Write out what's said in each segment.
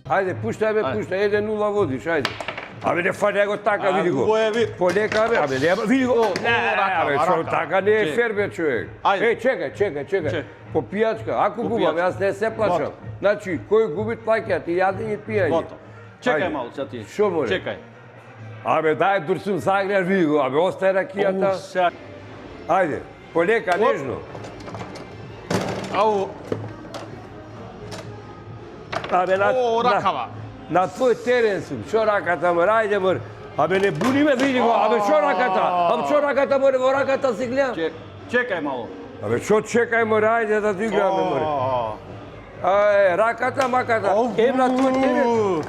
Ајде, пуштај ме, пуштај, 1-0 водиш, ајде. Абе, не фај него така, види го. Полека, абе, нема, види го. Абе, шо, така не е фер, бе, човек. Чекај. По пијачка, ако губам, јас не се плашам. Значи, кој губи плаќат и јадење и пијање. Чекај малку, сега ти. Шо може? Чекај. Абе, дај Дурсун Загрер, види го, абе, остај ракијата. Ајде, полека, нежно. Ау. Абе, ракава. На твој терен сум, шо раката мора, ајде мора. Абе, не буни ме, види го, абе, шо раката? Абе, шо раката мора, во раката си гледам. Чекај малку. Абе, шо чекај мора, ајде да играме мора. Ај, раката, маката, на твој терен.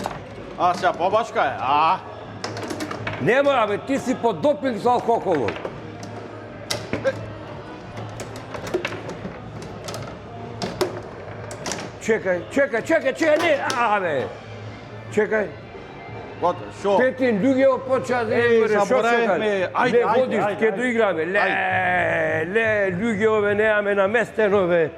Сега побачкај, Нема, абе, ти си под допинг со алкохолот. Чекај, не, абе. Чекај. Шо? Петин, луѓе поча да играме, шо секај? Ајде, водиш, ке доиграме. Ле, луѓе ове неаме наместено, бе.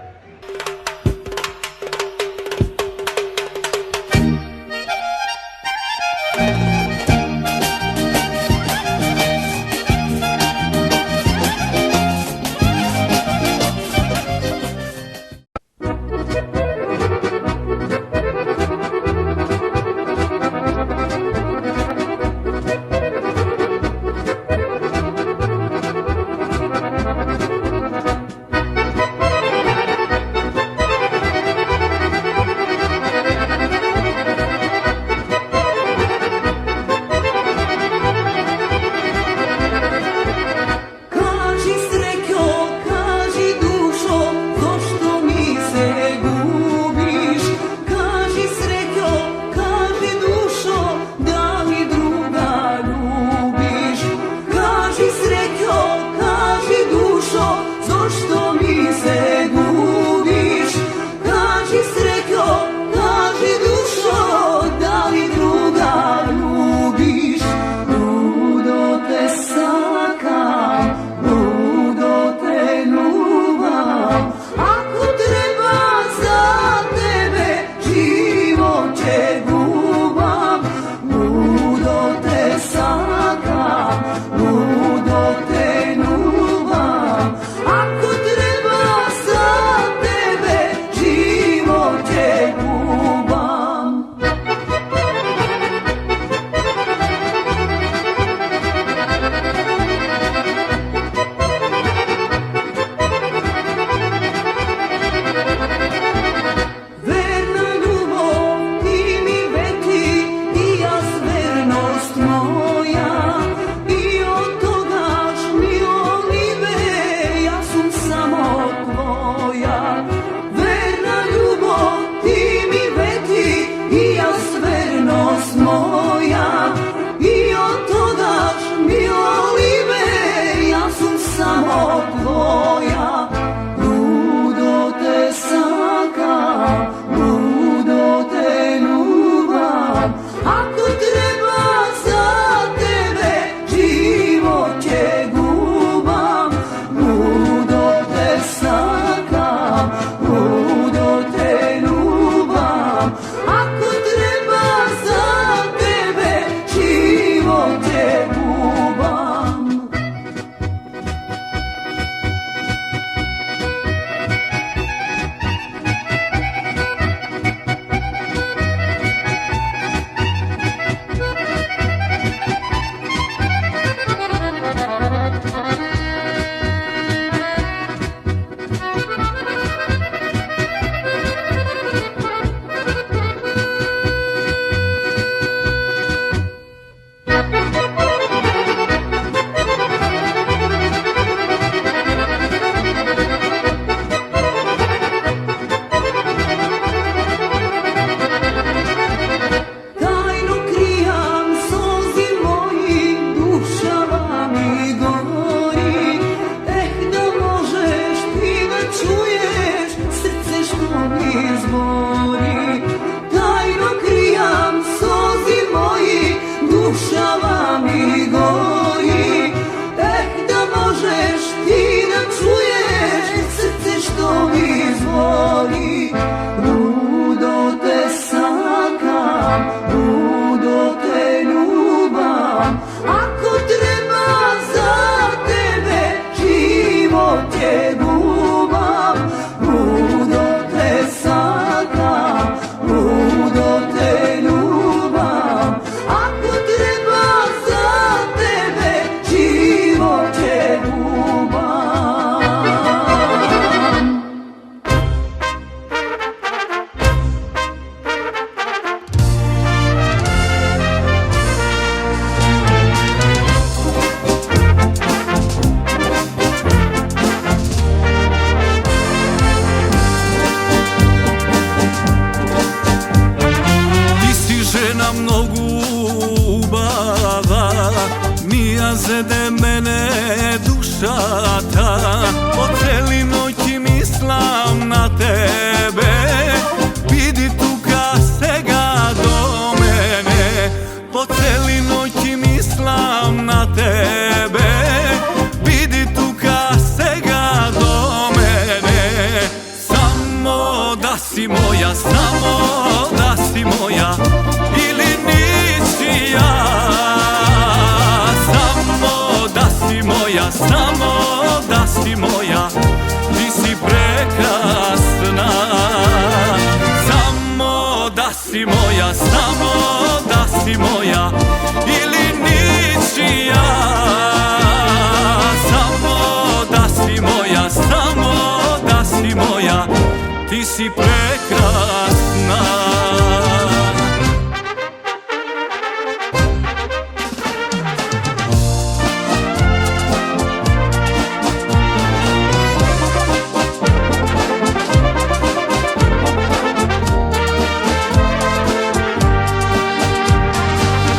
mnogo ubava, mija zede mene dušata, po celi noći mislim na tebe, vidi tuka stega do mene, po celi noći mislim na tebe, vidi tuka stega do mene, samo da si moja, samo da si moja, ili nisi ja, samo da si moja, samo da si moja, ti si prekrasna, samo da si moja, samo da si moja, ili nisi ja, samo da si moja, samo da si moja, ti si prekrasna.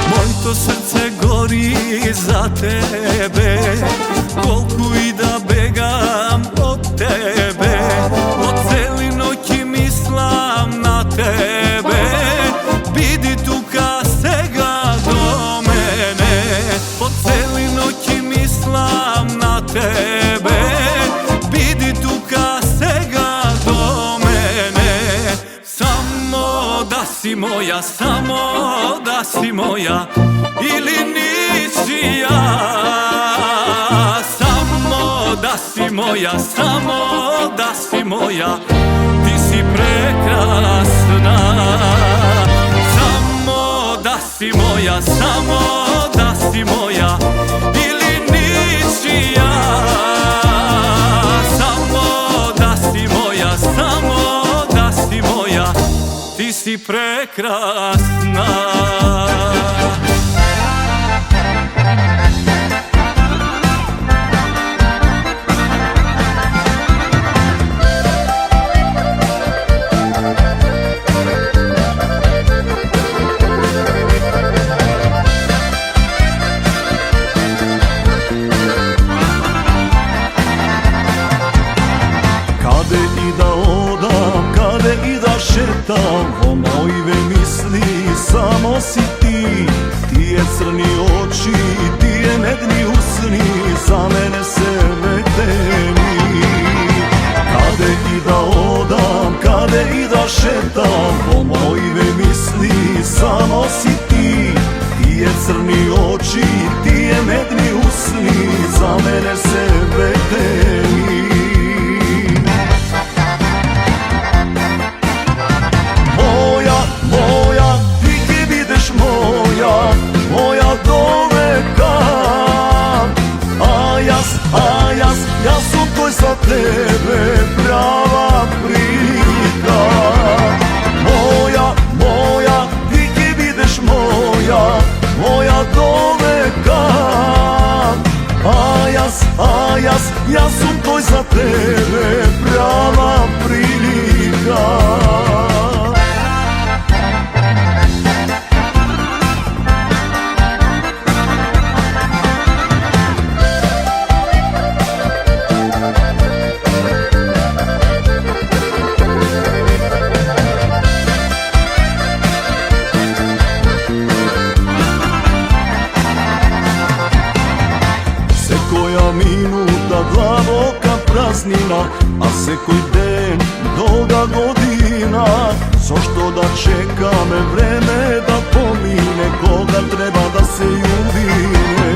Moje srce gori za tebe, koliko i da begam od tebe, od celi noći mislim na tebe, vidi tuka stega do mene, od celi noći mislim na tebe, vidi tuka stega do mene, samo da si moja, samo da si moja, ili nisi ja, samo da si moja, samo da si moja, ti si prekrasna, samo da si moja, samo da si moja, ili nisi ja, samo da si moja, samo da si moja, ti si prekrasna. Kade i da odam, kade i da šetam, o mojive misli samo si ti. Ti je crni oči, ti je medni usni, za mene se veteni. Kade i da odam, kade i da šetam, o mojive misli samo si ti. Ti je crni oči, ti je medni usni, za mene se veteni. Ja sam tvoj za tebe, prava prilika. Moja, ti ki budeš moja, moja do veka. Ja sam tvoj za tebe, prava prilika. Minuta glavoka praznina, a sekoj den dolga godina. Zašto da čeka me vreme da pomine, koga treba da se ljubine.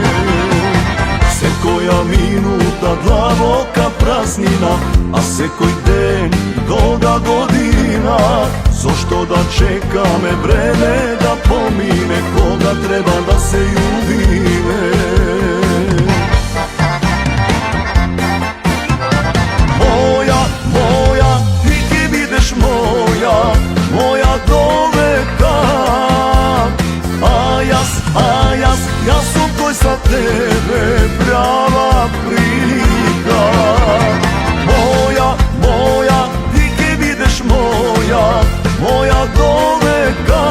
Sekoja minuta glavoka praznina, a sekoj den dolga godina. Zašto da čeka me vreme da pomine, koga treba da se ljubine. Moja do veka. Ja sam tvoj za tebe, prava prilika. Moja, ti ki budeš moja, moja do veka.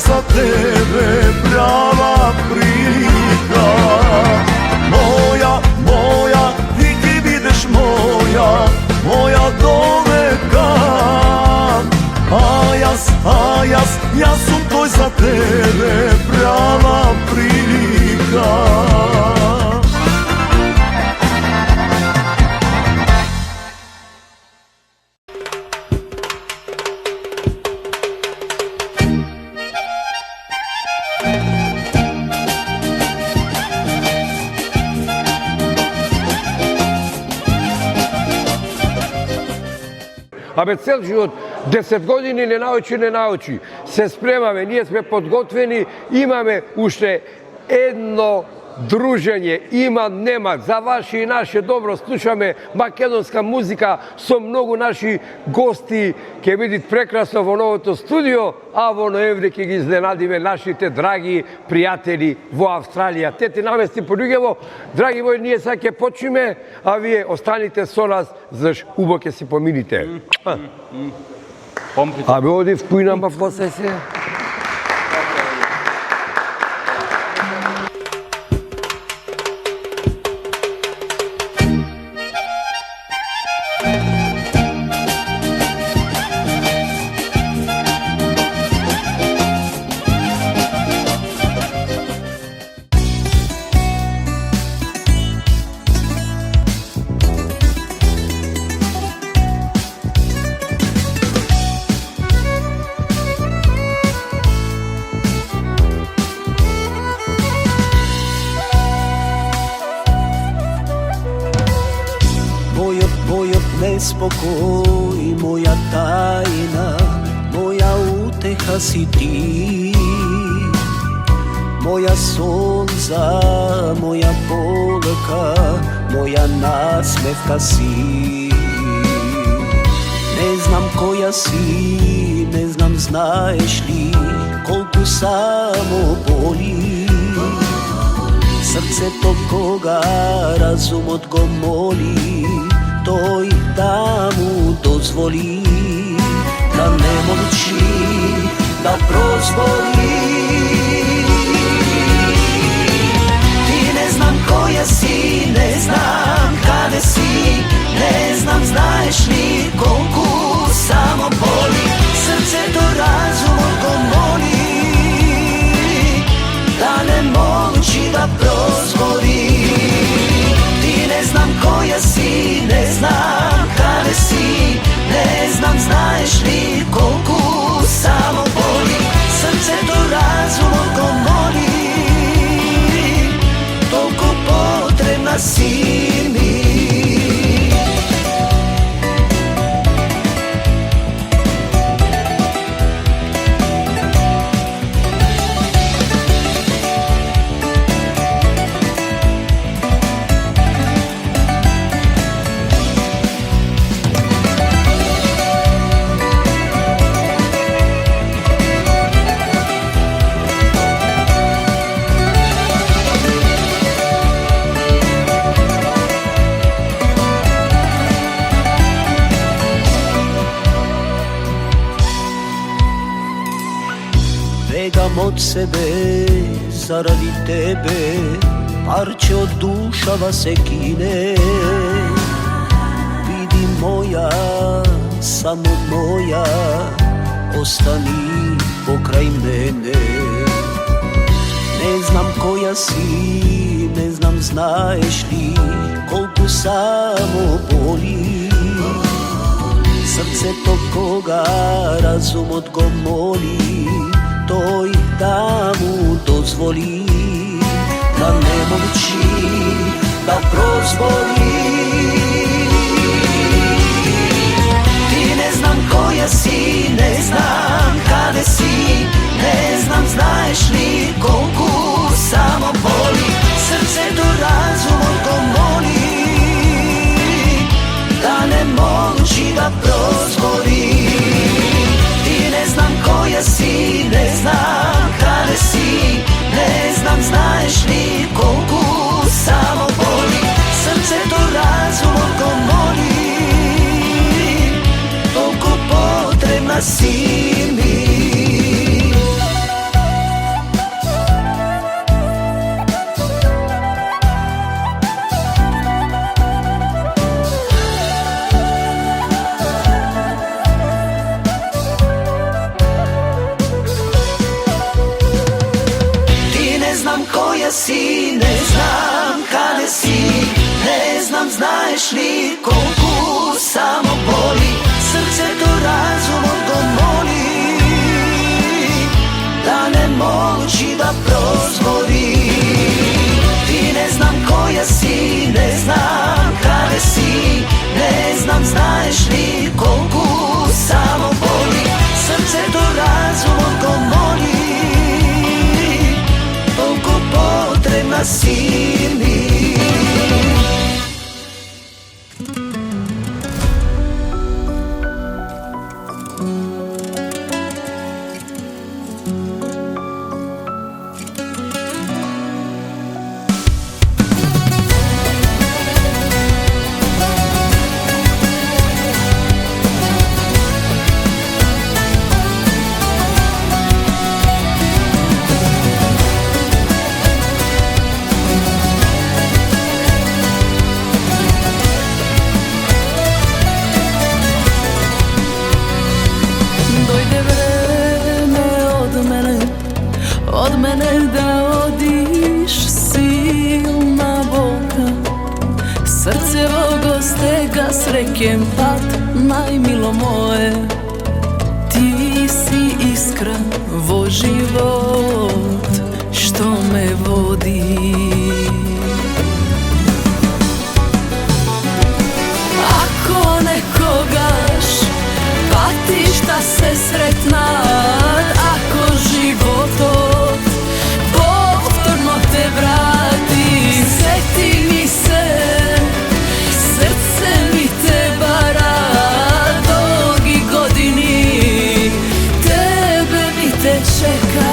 za tebe prava prilika. Moja, ti budeš moja do veka. A ja sam tvoj za tebe prava prilika. Абе цел живот, 10 години не научи. Се спремаме, ние сме подготвени, имаме уште едно дружење, нема, за ваше и наше добро, слушаме македонска музика со многу наши гости, ќе видите прекрасно во новото студио, а во ноември ќе ги изненадиме нашите драги пријатели во Австралија. Те намести појдево, драги мои, ние сега ќе почнеме, а вие останите со нас, заш убаво ќе си помините. Абе оди вкујнама во се. Spokoj, moja tajna, moja uteha si ti. Moja sonca, moja polka, moja nasmevka si. Ne znam koja si, ne znam znaš li kolku samo boli. Srce to koga razumot go moli, тој да му дозволи да не молчи, да прозволи. Ти не знам која си, не знам каде си, не знам знаеш ли колку само боли. Срцето разумот го моли да не молчи, да прозволи. Не знам која си, не знам каде си, не знам знаеш ли колку само боли. Срцето разумот го моли, толку потребна си ми. Бегам од себе заради тебе, парче од душава се кине. Биди моја, само моја, остани покрај мене. Не знам која си, не знам знаеш ли колку само боли. Срцето кога разумот го моли, тој да му дозволи да не молчи, да прозволи. Ти не знам која си, не знам каде си, не знам знаеш ли колку само боли. Срцето разумот го моли да не молчи, да прозволи. Не знам која си, не знам каде си, не знам знаеш ли колку само боли. Срцето разумот го моли, толку потребна си ми. koja si, ne znam kada si, ne znam znaješ li koliko samo boli, srce to razumom gomoli, da ne moći da prozvori. Ti ne znam koja si, ne znam kada si, ne znam znaješ li koliko samo boli, srce to razumom gomoli, toliko potrebna si mi. Od mene da odiš, silna boka, srce vogoste ga srekem pat, najmilo moje. Ti si iskra, vo život, što me vodi. Ako nekogaš, patiš da se sretna, ako životot povtorno te vrati, sjeti mi se, srce mi te bara, dugi godini, tebe mi te čeka.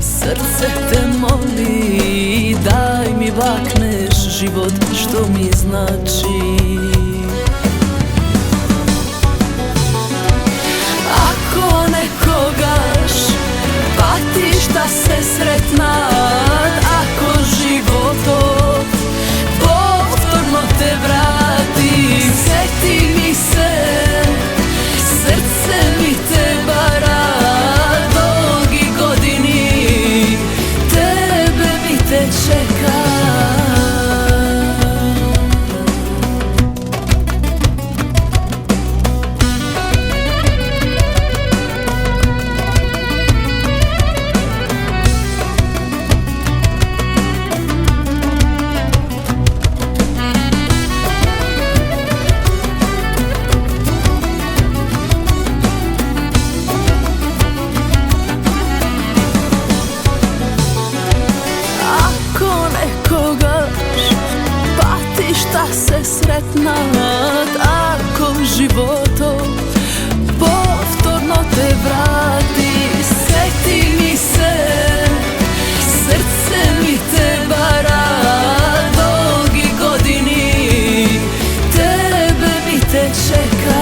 Srce te moli, daj mi bakneš život što mi znači. Ako nekogaš, patiš da se sretna, ako životot povtorno te vrati, sjeti mi se, srce mi te bara, čeka. Da se sretna, ako životom povtorno te vrati, sjeti mi se, srce mi te bara, dugi godini, tebe mi te čeka.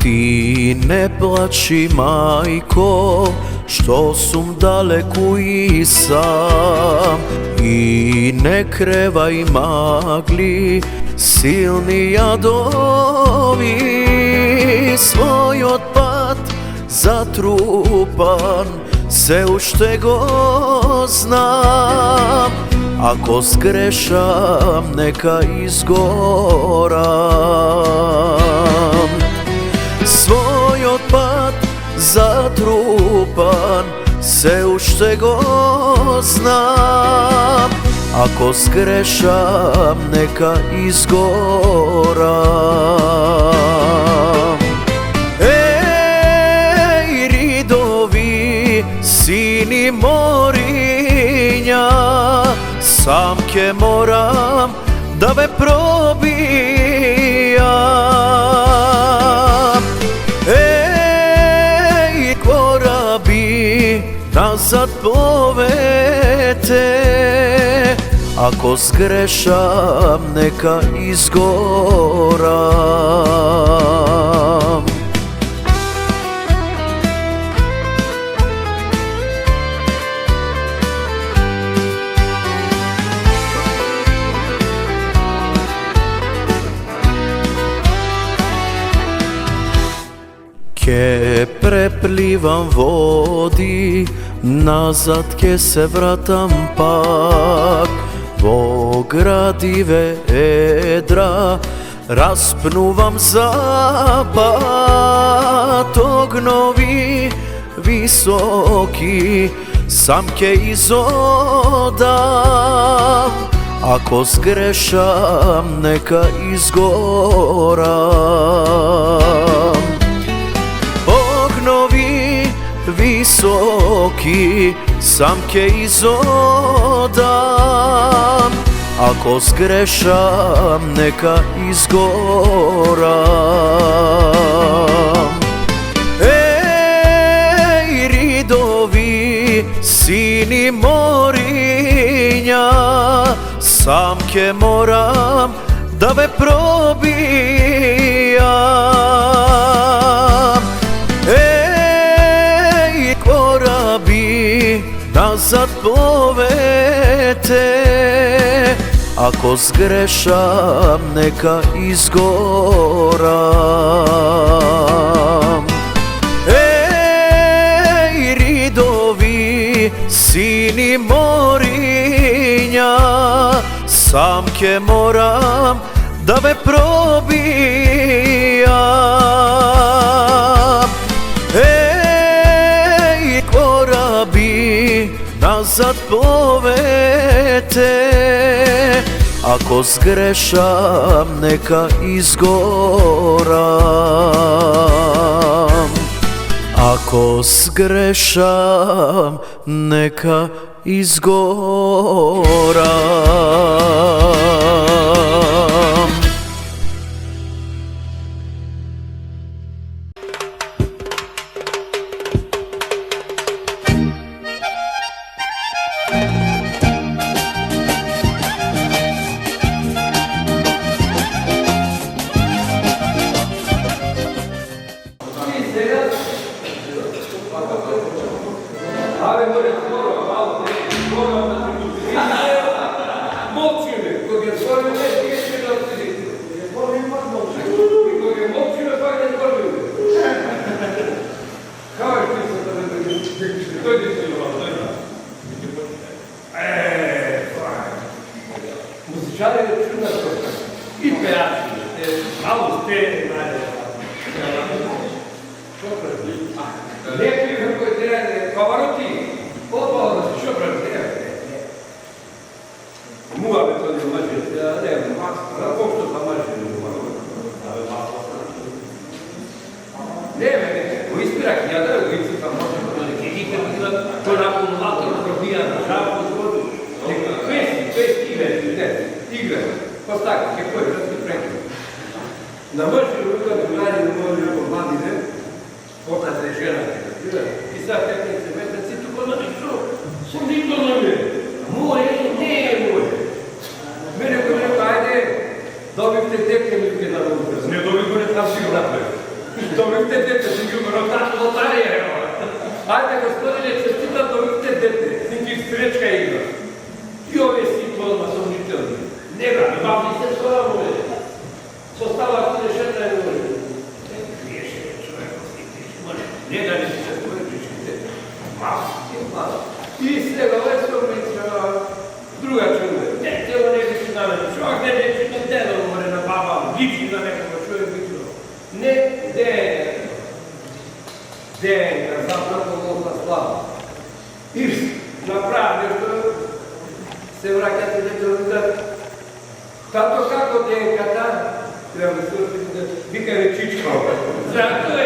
Ti ne plači, majko, što sum daleku i sam, i ne krevaj magli silni jadovi, svoj otpad zatrupan се уште го знам. Ако сгрешам, нека изгорам. Својот пат затрупан, се уште го знам. Ако сгрешам, нека изгорам. Еј, ридови, сини мориња, сам ке морам да ве пробијам. Еј, кораби, назад пловете, ако сгрешам, нека изгорам. Ке препливам води, назад ке се вратам пак. Во градиве едра распнувам запад. Огнови високи сам ке изодам. Ако сгрешам, нека изгорам. Огнови високи сам ке изодам. Ако сгрешам, нека изгорам. Еј, ридови, сини мориња, сам ке морам да ве пробијам. Еј, кораби, назад пловете, ако сгрешам, нека изгорам. Еј, ридови, сини мориња, сам ке морам да ве пробијам. Еј, кораби, назад пловете, ако сгрешам, нека изгорам. Ако сгрешам, нека изгорам. И сега лесно меча друга човек. Не, тело не беше на мен. Човек не беше на дедо, море на баба, личи на некога човек бичо. Не, Денка, запрато Бога слава. И направи нешто, се враќате дека викат, тато како Денката, треба да се опитате, викаме Чичко. Зато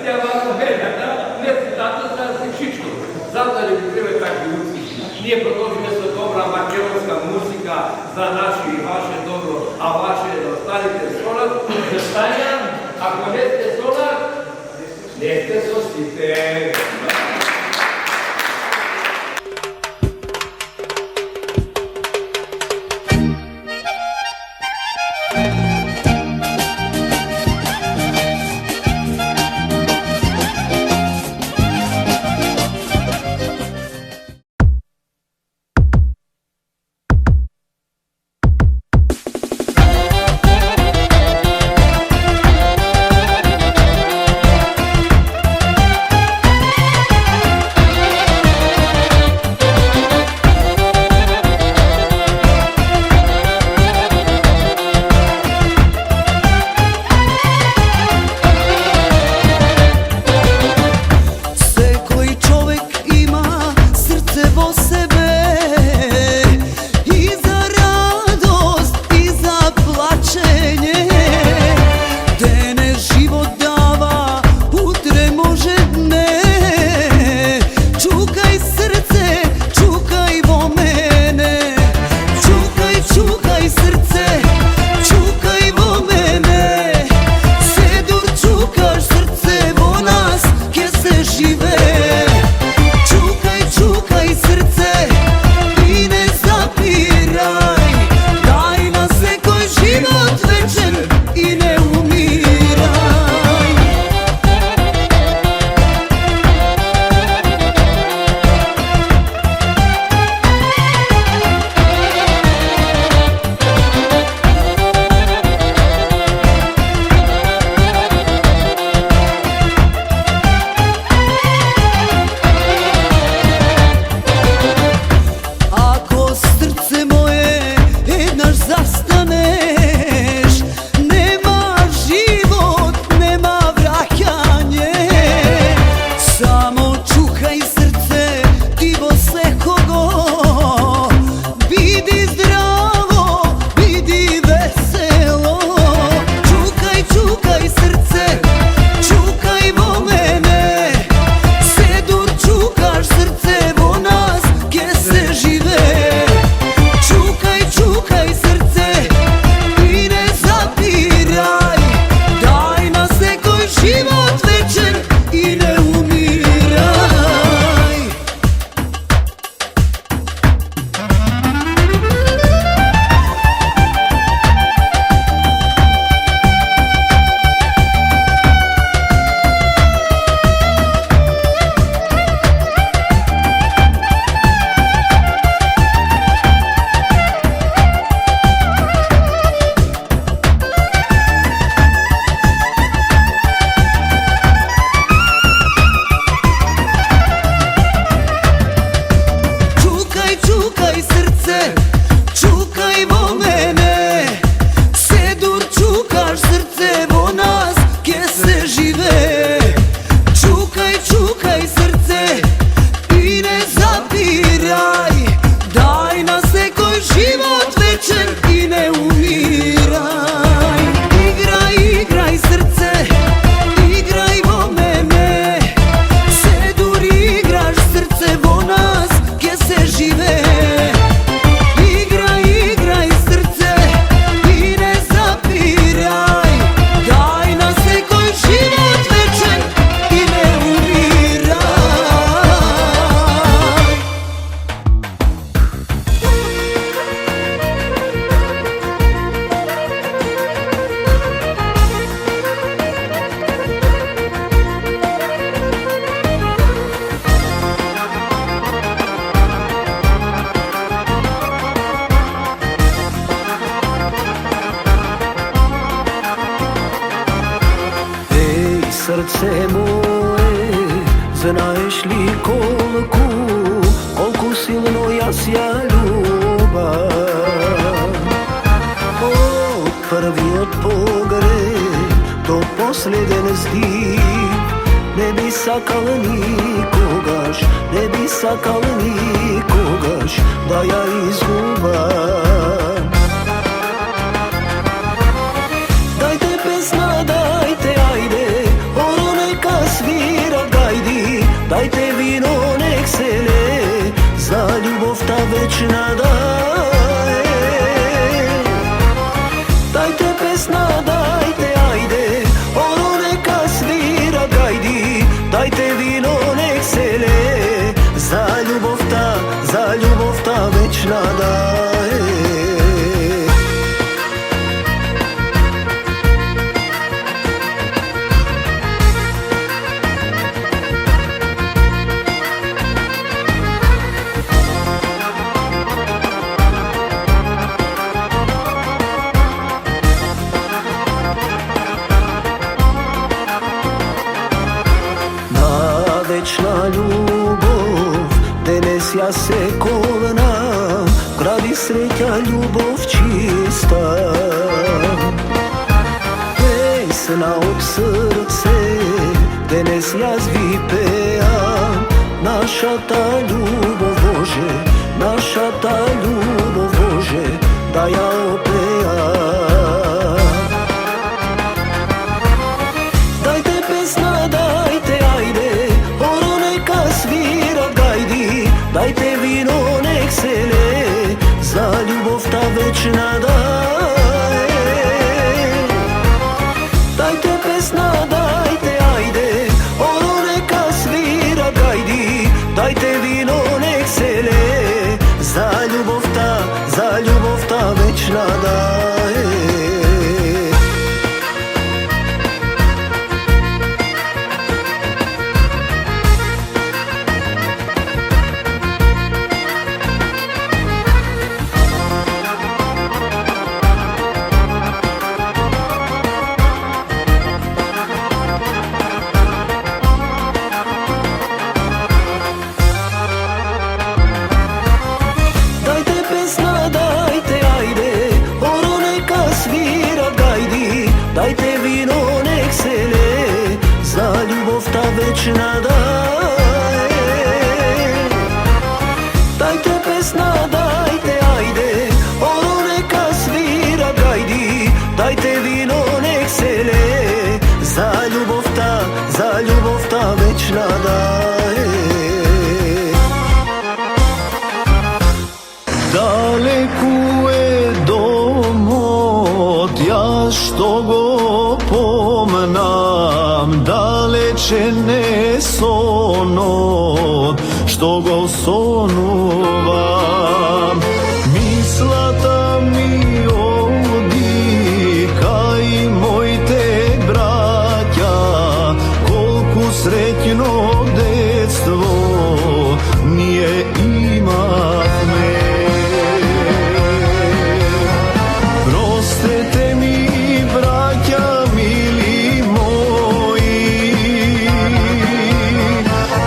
ја вако бедата, не си тато, сега си Чичко. Зато ли ви треба такви музики? Ние продолжиме со добра македонска музика за наши и ваше добро, а ваше да останете солар, ќе станем, ако не сте солар, не сте со сите. Srce moje, Знаеш ли колку силно јас ја љубам? Од првиот погреб до последен здив не би сакал никогаш, не би сакал никогаш да ја изгубам. Дајте песна, дајте, ајде, оро нека свира гајди, дајте вино, нек се лее, за љубовта вечна да е. Дајте песна, дајте, ајде, оро нека свира гајди, дајте вино, нек се лее, за љубовта вечна да е. Вечна љубов, денес ја се колнам, гради среќа љубов чиста. Песна од срце, денес јас ви пеам, нашата љубов Боже, нашата љубов Боже, да ја опеам. Дајте песна, дајте, ајде, оро нека свира гајди, дајте вино, нек се лее, за љубовта вечна да е. Дајте песна, дајте, ајде, оро нека свира гајди, дајте вино, нек се лее, за љубовта вечна да е. Дајте вино, нек се лее, за љубовта вечна да е. Дајте песна, дајте, ајде, оро нека свира гајди, дајте вино, нек се лее, за љубовта вечна да е. Далеку е домот, јас што го помнам, далече не сонот, што го сонувам. Мислата ми оди кај моите браќа, колку среќно детство ние имавме. Простете ми, браќа мили мои,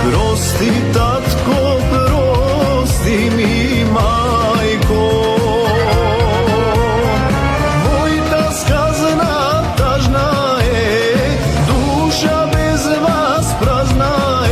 прости татко, прости ми мајко. Мојта сказна тажна е, душа без вас празна е.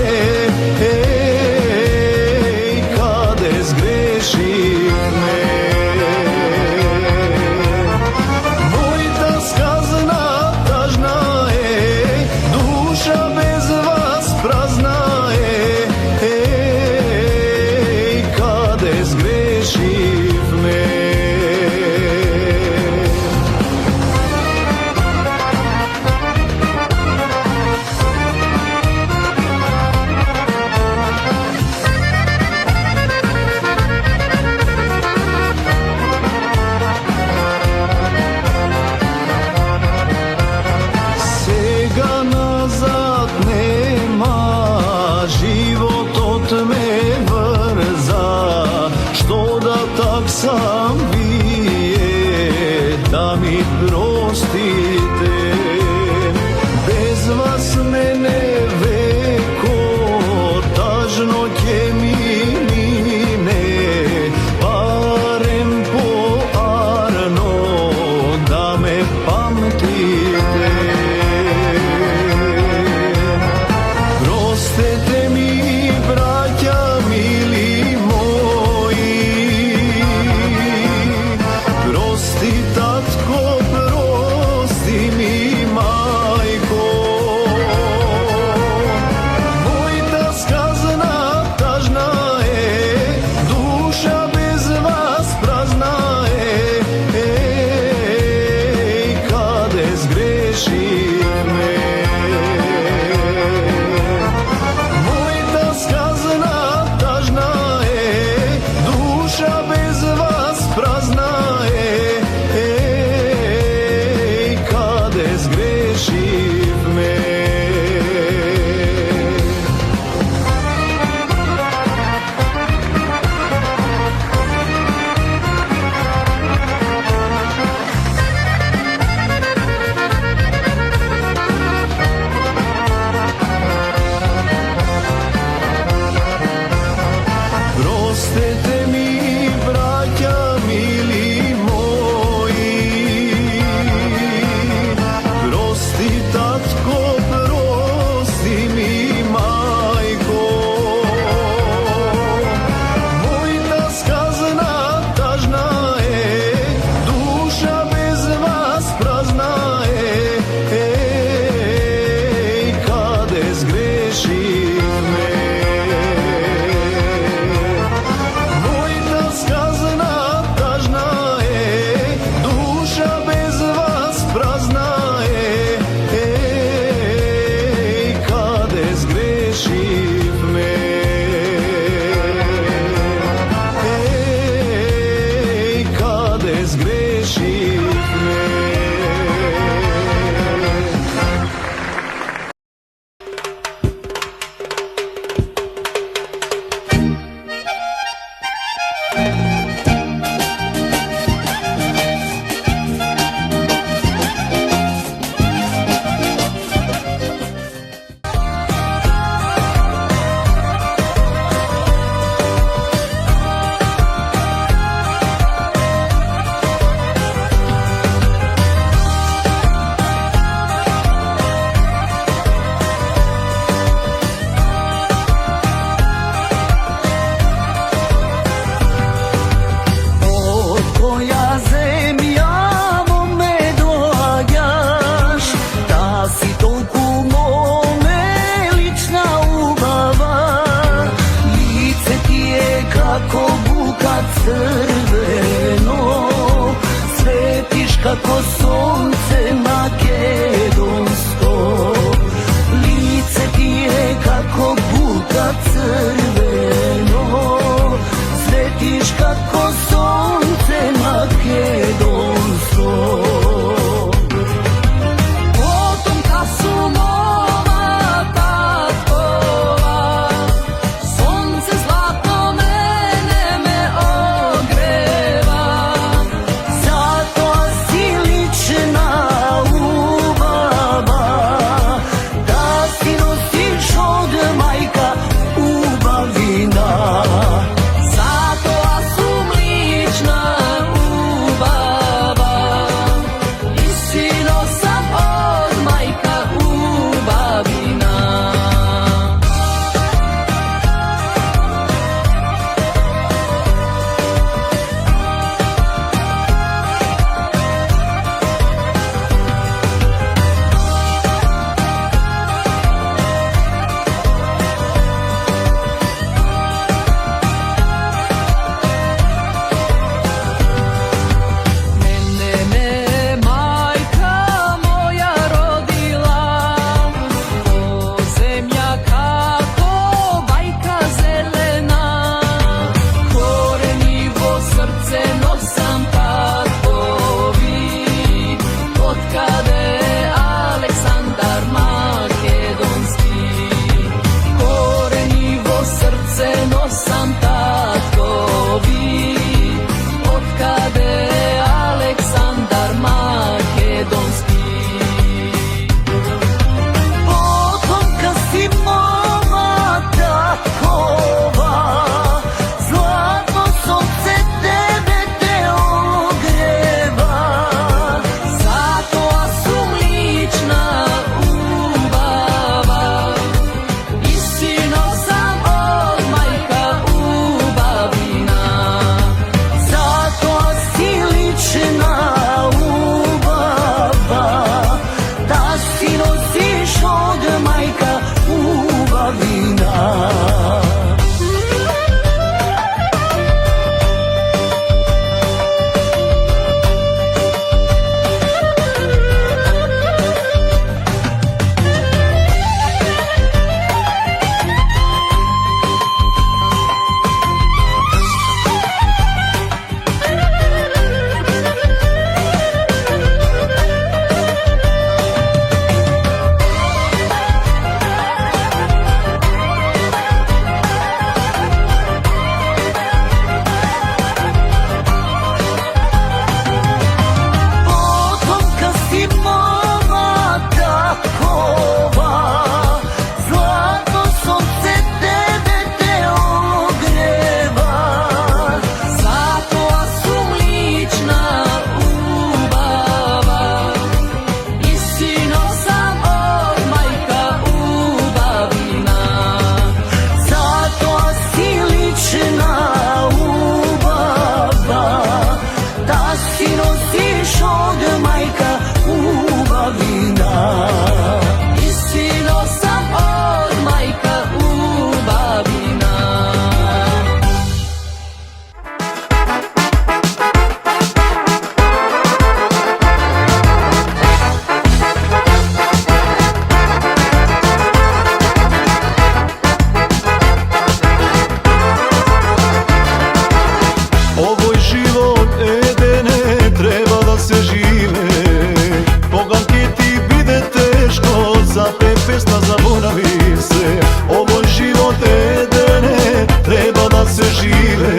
zaboravi se. Ovo život jedene, treba da se žive.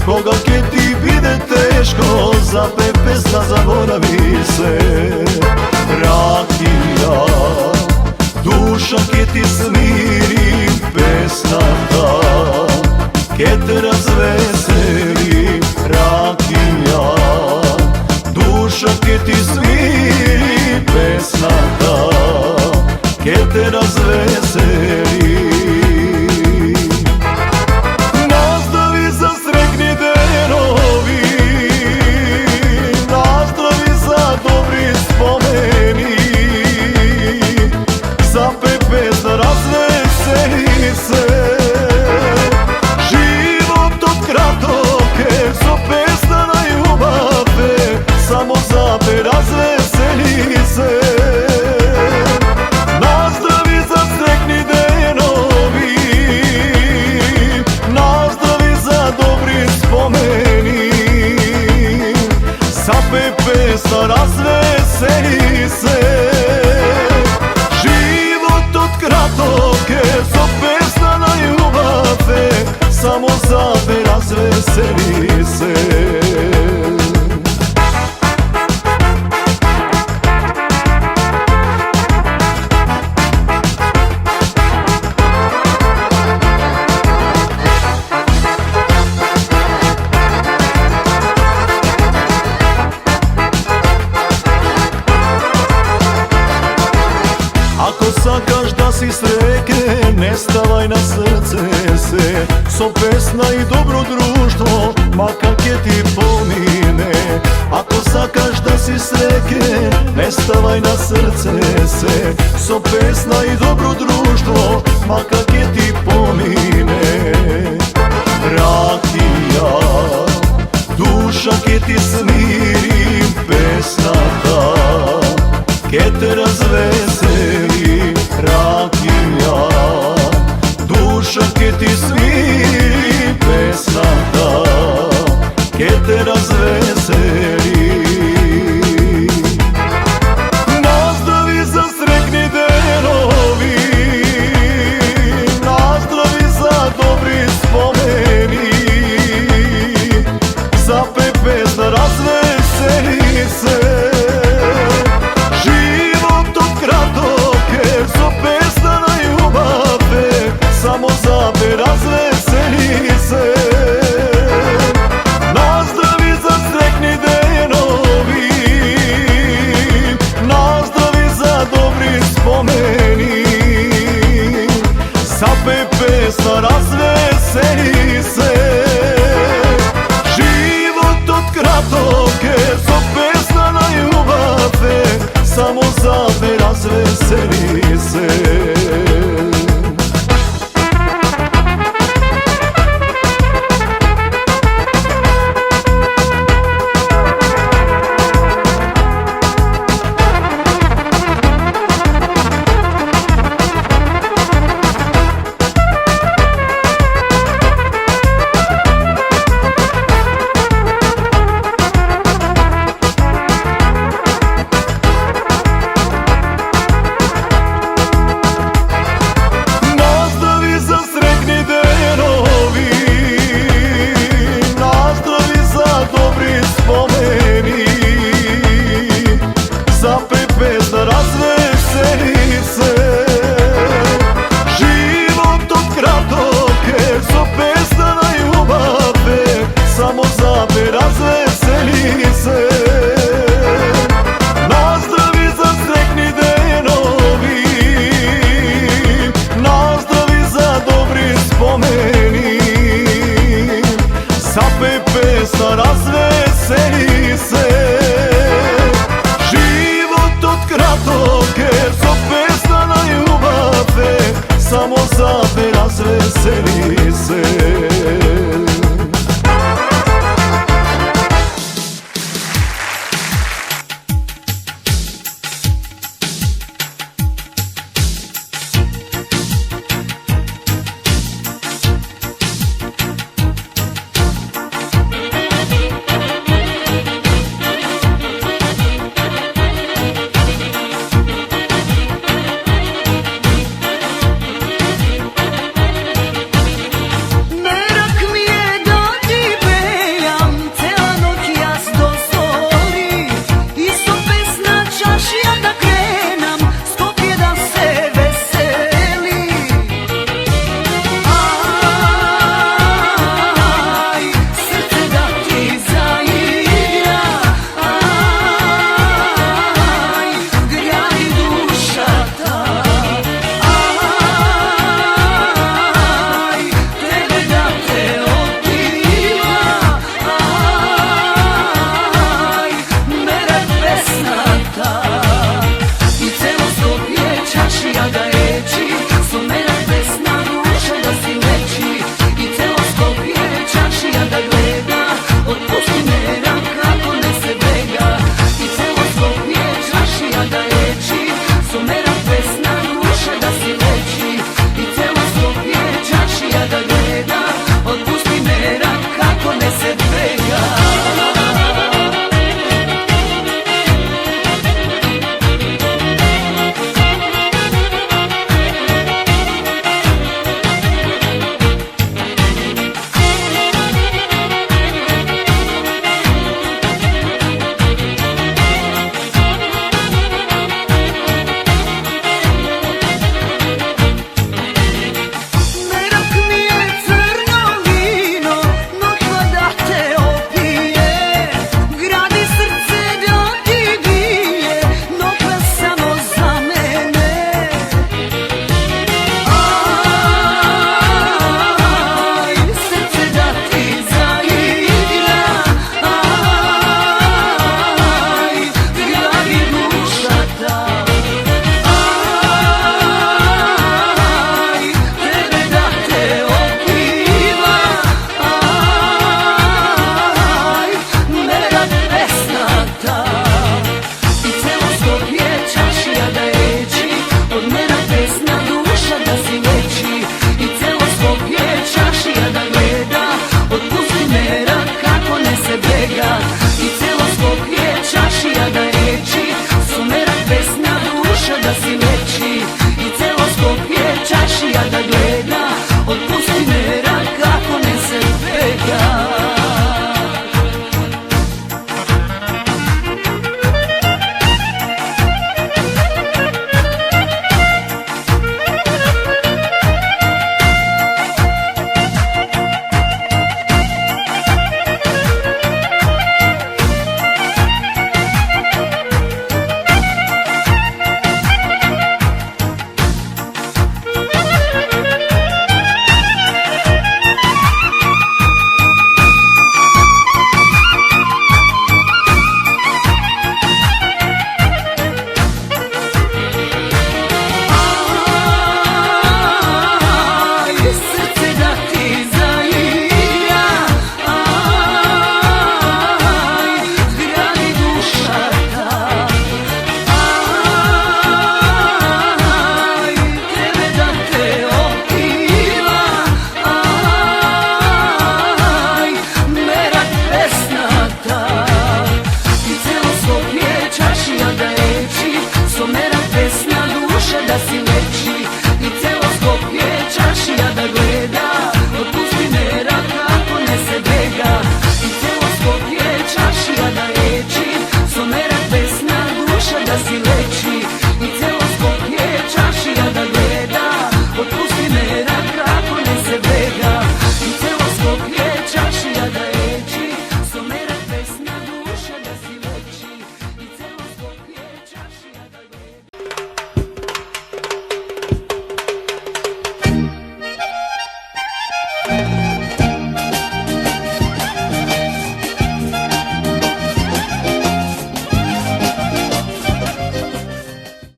Koga ke ti bide teško, zapej pesma zaboravi se. Rakija, duša ke ti smiri, pesna ta ke te razveseli. Rakija, duša ke ti smiri, pesna ta ke te razveseli. Nazdravi za sretni denovi, nazdravi za dobri spomeni. Zapej pesma, razveseli se. Život od kratoke, so pesna na ljubave. Samo zapej, razveseli se. Nazdravi za sretni denovi, nazdravi za dobri spomeni. Zapej pesma, razveseli se. Život od kratoke, so pesna na ljubave. Samo zapej, razveseli se. Ako sakaš da si srećen, ne stavaj na srce se. So pesna i dobro društvo, makar ke ti pomine. Ako sakaš da si srećen, ne stavaj na srce se. So pesna i dobro društvo, makar ke ti pomine. Rakija, duša ke ti smiri, pesna ta ke te razveseli. Rakija, duša ke ti smiri, pesna ta ke te razveseli. Nazdravi za sretni denovi, nazdravi za dobri spomeni. Zapej pesma, razveseli se. Samo zapej, razveseli se. Nazdravi za sretni denovi, nazdravi za dobri spomeni. Zapej pesma, razveseli se. Život od kratoke, so pesna na ljubave. Samo zapej, razveseli se. Zapej pesma, razveseli se. Život od kratoke, so pesna na ljubave. Samo zapej, razveseli se. Nazdravi za sretni denovi, nazdravi za dobri spomeni. Zapej pesma, razveseli se. So pesna na ljubave, samo zapej, razveseli se.